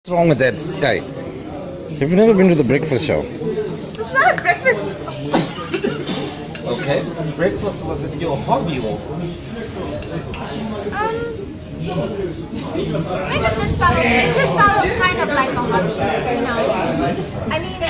What's wrong with that, Sky? Have you never been to the breakfast show? It's not a breakfast. Okay. Breakfast was it your hobby or? It just started kind of like a hobby, you know. I mean,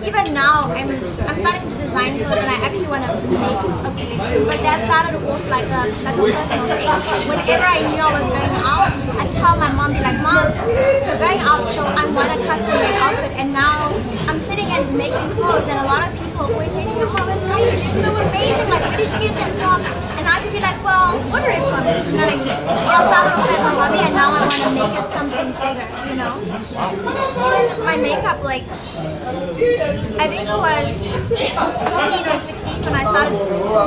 even now I'm starting to design clothes and I actually want to make a collection. But that started off like a personal thing. Whenever I knew I was going out, I'd tell my mom, be like, Mom, we're going out, so I want a custom-made outfit. And now I'm sitting and making clothes, and a lot of people always say to me, oh, that's great, it's so amazing, like, where did you get that from? And I could be like, well, order it from me, you know what I mean? I started off as a hobby, and now I want to make it something bigger, you know? Even my makeup, like, I think it was 15 or 16 when I started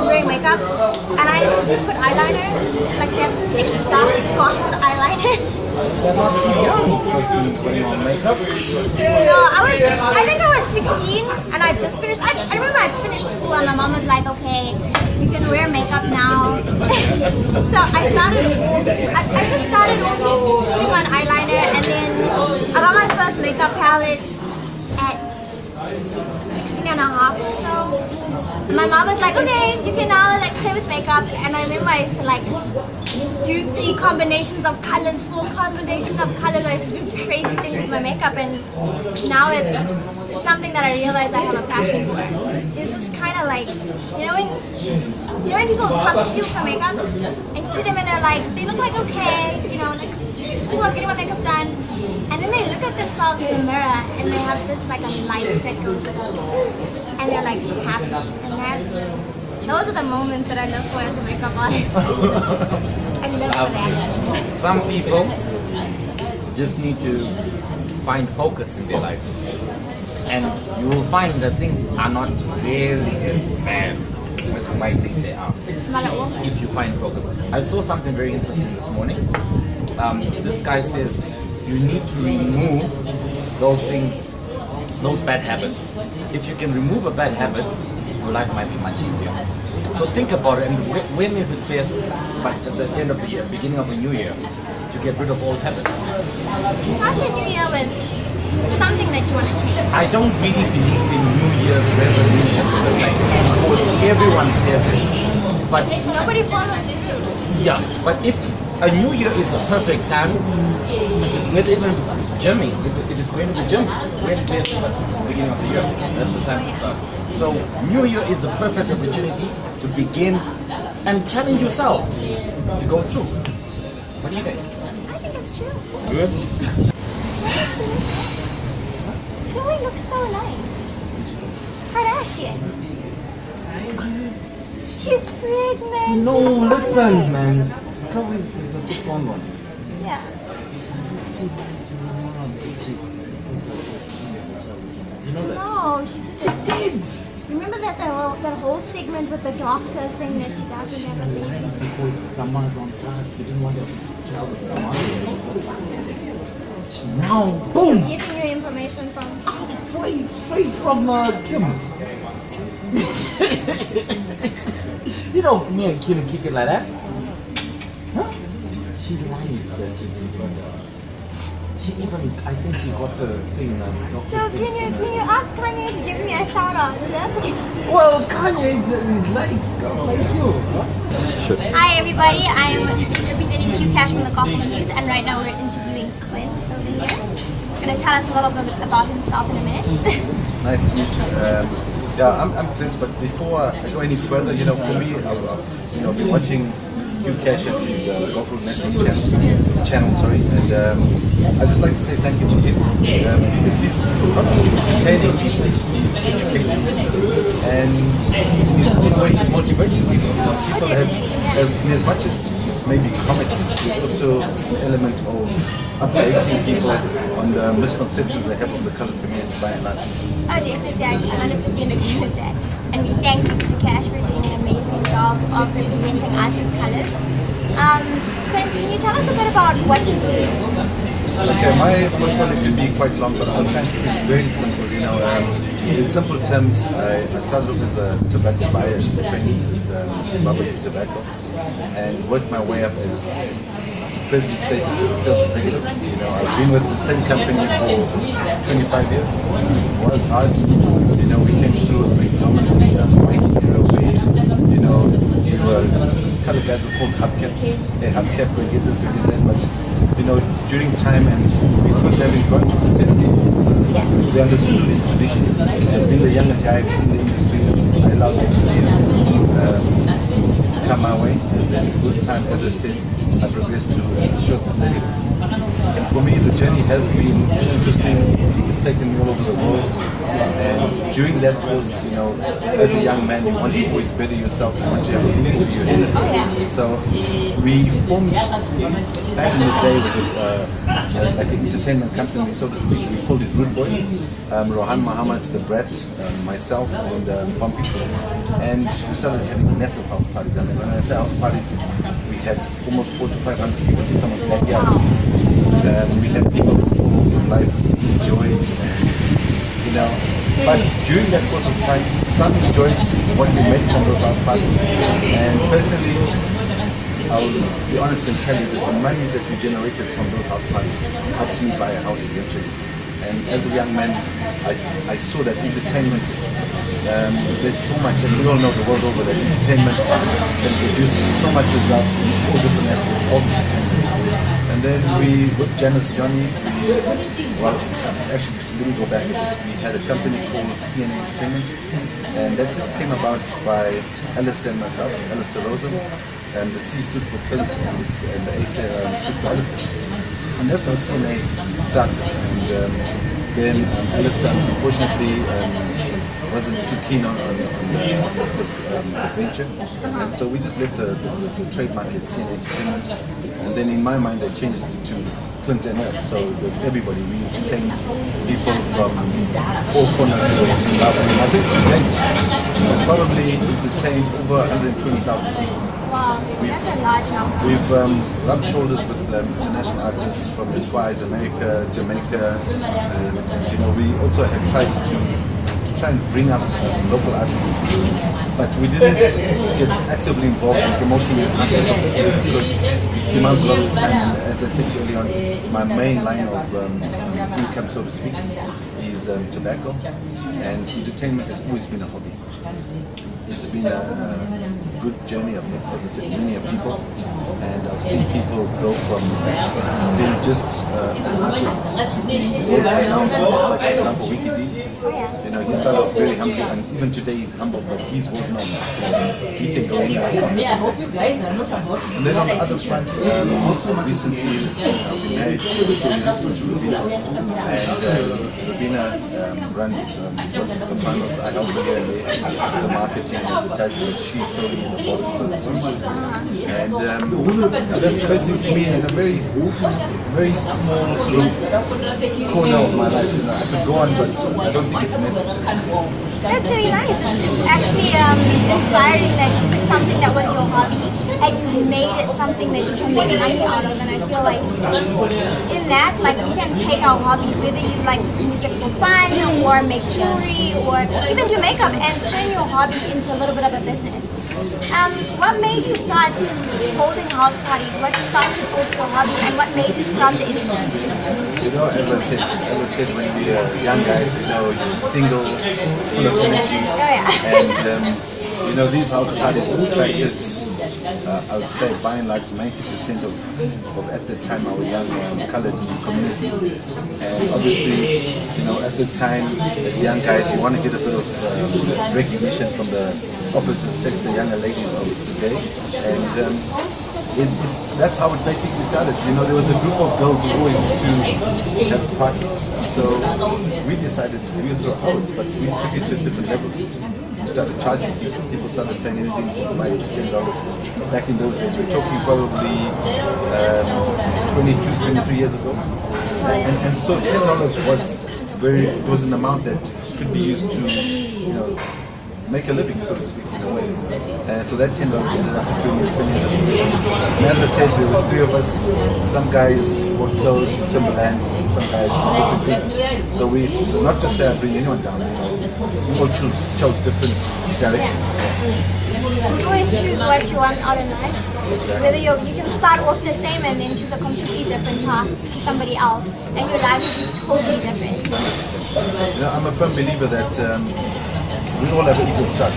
wearing makeup, and I used to just put eyeliner, like that thick, dark, goth eyeliner. They're not too young for putting on makeup. No, I think I was 16 and I just finished. I remember I finished school and my mom was like, okay, you can wear makeup now. So I just started off putting on eyeliner, and then I got my first makeup palette at 16 and a half or so. My mom was like, okay, you can now like play with makeup. And I remember I used to like do 3 combinations of colors, 4 combinations of colors. I used to do crazy things with my makeup, and now it's something that I realize I have a passion for. It's just kind of like, you know when people come to you for makeup and you see them and they're like, they look like okay, you know, like, cool, I'm getting my makeup done. And then they look at themselves in the mirror and they have this like a light that goes over, and they're like happy. And those are the moments that I look for as a makeup artist. I live for that. Some people just need to find focus in their life, and you will find that things are not really as bad as you might think they are if you find focus. I saw something very interesting this morning. This guy says you need to remove those things, those bad habits. If you can remove a bad habit, your life might be much easier. So think about it, and when is it best, but at the end of the year, beginning of a new year, to get rid of old habits? Start your new year with something that you want to change. I don't really believe in New Year's resolutions per se, because everyone says it. But nobody follows it. yeah, but if a new year is the perfect time, even if it's gymming, if it's going to the gym, when it's best at the beginning of the year, that's the time to start. So new year is the perfect opportunity to begin and challenge yourself to go through. What do you think? I think it's true. Good. Chloe looks so nice. Kardashian. She's pregnant. No, listen, man. Chloe is the big one. Yeah. You know that? No, she did. Remember that whole segment with the doctor saying that she doesn't have a baby? Because someone's on drugs. She didn't want to tell the someone. Now, boom! You're getting your information from? Straight from Kim. You know, me and Kim kick it like that. Huh? She's lying. She even, I think she got a thing. So can you ask Kanye to give me a shout out? Is that okay? Well, Kanye likes girls like you. Sure. Hi everybody, I'm representing QCash from the Coffee News, and right now we're interviewing Clint over here. He's going to tell us a little bit about himself in a minute. Nice to meet you. Yeah, I'm Clint, but before I go any further, you know, for me, I've been watching QCash and his Golf Network channel, and I'd just like to say thank you to him, because he's not only entertaining people, he's educating, and in a way he's motivating people. You know, people have in as much as it's maybe comedy, there's also an element of updating people on the misconceptions they have of the colour community by and large. Oh, definitely, I 100% agree with that. And we thank you, QCash, for doing an amazing job of representing us as colours. Clint, can you tell us a bit about what you do? Okay, my portfolio could be quite long, but I'll try to keep it very simple. You know, in simple terms, I started off as a tobacco buyer, as a trainee with Zimbabwe Tobacco, and worked my way up as present status as a sales executive. You know, I've been with the same company for 25 years. It was hard. You know, we came through a predominantly white era where, you know, we were color guys were called hubcaps. Hey, hubcap, we get this, we get that. But, you know, during time and because having gone to retail school, we understood these traditions. And being the younger guy in the industry, I allowed that to come my way. And then good time, as I said, I progressed to sales executive. And for me, the journey has been interesting. It's taken me all over the world. And during that course, you know, as a young man, you want to always better yourself. You want to have a roof over your head. So we formed, back in the day, was like an entertainment company, so to speak. We called it Rude Boys. Rohan Muhammad, the Brat, myself, and Bumpy. And we started having massive house parties. I mean, when I say house parties, we had almost 400 to 500 people in someone's backyard. We had people from all walks of life enjoy it, and you know. But during that course of time, some enjoyed what we made from those house parties. And personally, I'll be honest and tell you that the monies that we generated from those house parties helped me buy a house eventually. And as a young man, I saw that entertainment, there's so much, and we all know the world over that entertainment can produce so much results in all different aspects of entertainment. And then we, with Janice Johnny, well, actually, let me go back a bit. We had a company called CNA Entertainment, and that just came about by Alistair and myself, Alistair Rosen, and the C stood for Clint, and the A stood for Alistair. And that's how CNA started. And then Alistair, unfortunately, wasn't too keen on the venture, and so we just left the trademark as CNA Entertainment. And then in my mind, I changed it to Clint and Earl. So it was everybody. We entertained people from all corners of Zimbabwe. I think to date, we've probably entertained over 120,000 people. Wow, that's a large number. We've rubbed shoulders with international artists from as far as America, Jamaica, and you know, we also have tried to try and bring up local artists, but we didn't get actively involved in promoting artists because it demands a lot of time. And as I said to you earlier on, my main line of income, so to speak, is tobacco, and entertainment has always been a hobby. It's been a good journey. I've met, as I said, many people, and I've seen people go from being just an artist to being world renowned. Just like, for example, Wiki D. You know, he started off very humble, and even today he's humble, but he's world known. He can go anywhere. And then on the other front, recently I've been married to Rubina, and Rubina runs Monty Sopranos. I help her here and there with the marketing and advertising, but she's solely the boss, so to speak. And that's basically me in a very, very small sort of corner of my life. You know, I could go on, but I don't think it's necessary. That's really nice. It's actually inspiring that you took something that was your hobby and you made it something that you can make money out of. And I feel like in that, like, we can take our hobbies, whether you like to do music for fun or make jewelry or even do makeup, and turn your hobby into a little bit of a business. What made you start holding house parties? What started off your hobby, and what made you start the industry? You know, as I said, when we are young guys, you know, you're single, full of energy, and you know, these house parties attracted, I would say, by and large, 90% of at the time our young colored communities. And obviously, you know, at the time, as young guys, you want to get a bit of recognition from the opposite sex, the younger ladies of the day, and that's how it basically started. You know, there was a group of girls who always used to have parties, so we decided we would throw ours, but we took it to a different level. We started charging people. People started paying anything from $5 to $10. Back in those days, we're talking probably 22, 23 years ago, and so $10 was an amount that could be used to, you know, make a living, so to speak, in a way. So that $10 ended up to 20. And as I said, there was 3 of us. Some guys bought clothes, Timberlands, and some guys did different things. So we, not to say I bring anyone down, we all chose different directions. You always choose what you want out of life. Exactly. Whether you can start off the same and then choose a completely different path to somebody else, and your life will be totally different. I'm a firm believer that we all have an equal start.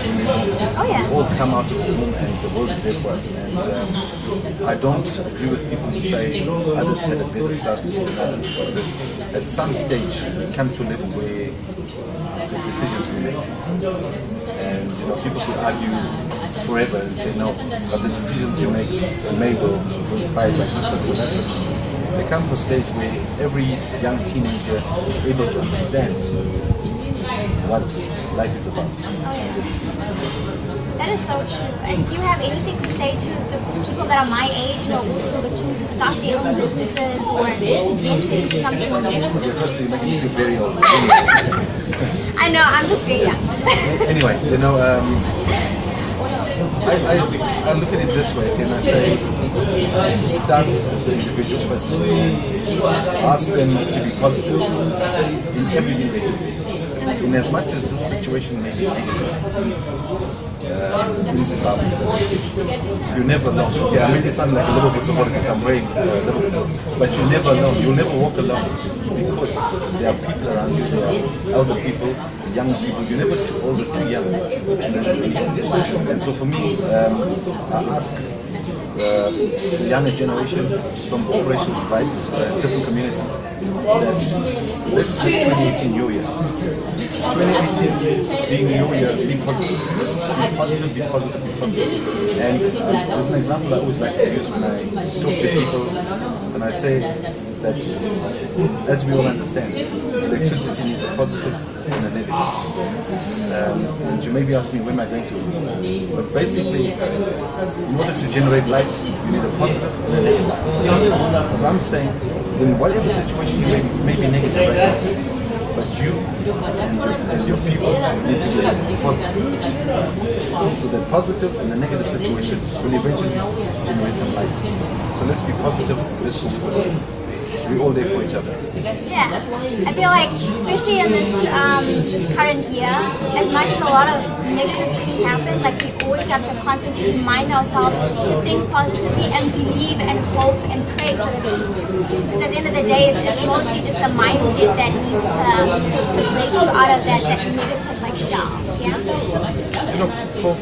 Oh yeah. We all come out of the womb and the world is there for us. And I don't agree with people who say others had a better start than others. At some stage, we come to a level where it's the decisions we make. And people could argue forever and say no, but the decisions you make may go inspired by this person or that person. There comes a stage where every young teenager is able to understand what life is about. That is so true. And do you have anything to say to the people that are my age, also looking to start their own businesses or venture into something new? Okay, firstly, you're making me feel very old. I know, I'm just very young. Anyway, I look at it this way, and I say it starts as the individual first, and ask them to be positive in everything they do. In as much as this situation may be negative, in Zimbabwe, you never know. Yeah, maybe sound like a little bit supportive because I'm wearing a little bit, but you never know. You'll never walk alone because there are people around you. There are elder people, young people. You're never too old or too young to know. And so for me, I ask the younger generation from all racial divides, different communities, that let's make 2018 your year. 2018 being your year, be positive. Be positive, be positive, be positive. And there's an example I always like to use when I talk to people, and I say that, as we all understand, electricity needs a positive and a negative. And you may be asking me, where am I going to with this? But basically, in order to generate light, you need a positive and a negative. So I'm saying, in whatever situation you may be negative right now, but you and your people need to be positive. So the positive and the negative situation will eventually generate some light. So let's be positive, let's go forward. We're all there for each other. Yeah, I feel like, especially in this current year, as much as a lot of negative things happen, like we always have to constantly remind ourselves to think positively and believe and hope and pray for the best. Because at the end of the day, it's mostly just a mindset that needs to break you out of that negative shell. Yeah.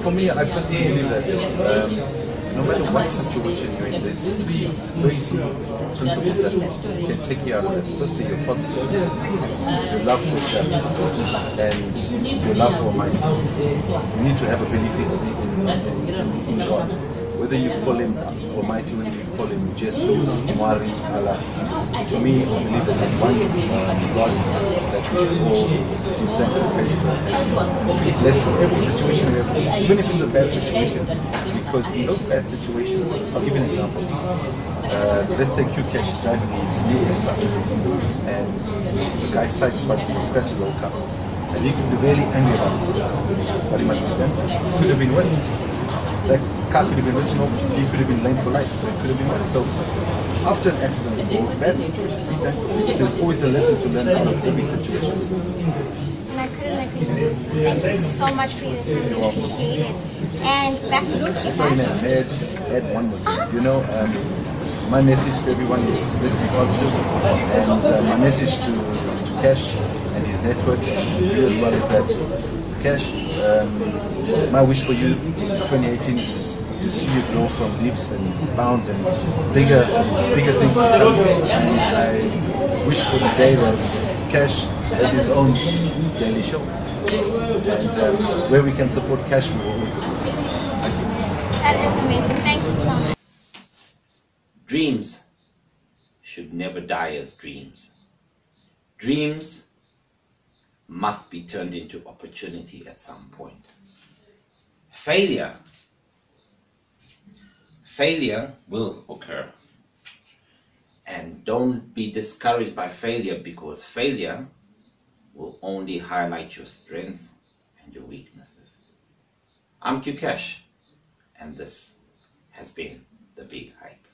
For me, I personally believe that. No matter what situation you're in, there's 3 very simple principles that can take you out of that. Firstly, your positiveness, your love for each other, and your love for Almighty. You need to have a belief in God. Whether you call Him Almighty, whether you call Him Jesus, Mari, Allah. To me, I believe that there's one God that we should all give thanks and praise to, and feel blessed for every situation we have, even if it's a bad situation. Because in those bad situations, I'll give you an example. Let's say QCash is driving his new S-Class, and the guy sideswipes him and scratches the whole car. And he could be really angry about it, but he must be thankful. It could have been worse. That car could have been written off, he could have been blamed for life, so it could have been worse. So after an accident or a bad situation, be thankful, because there's always a lesson to learn out of every situation. And I couldn't agree more. Thank you so much for your time. I appreciate it. And back to you. Sorry, may I just add one more thing? My message to everyone is let's be positive, and my message to Cash and his network, you as well, is that Cash, my wish for you 2018 is to see you grow from leaps and bounds and bigger things to come. And I wish for the day that Cash has his own daily show, and where we can support Cash, we will always support him. That is amazing. Thank you so much. Dreams should never die as dreams. Dreams must be turned into opportunity at some point. Failure will occur. And don't be discouraged by failure, because failure will only highlight your strengths and your weaknesses. I'm QCash, and this has been The Big Hype.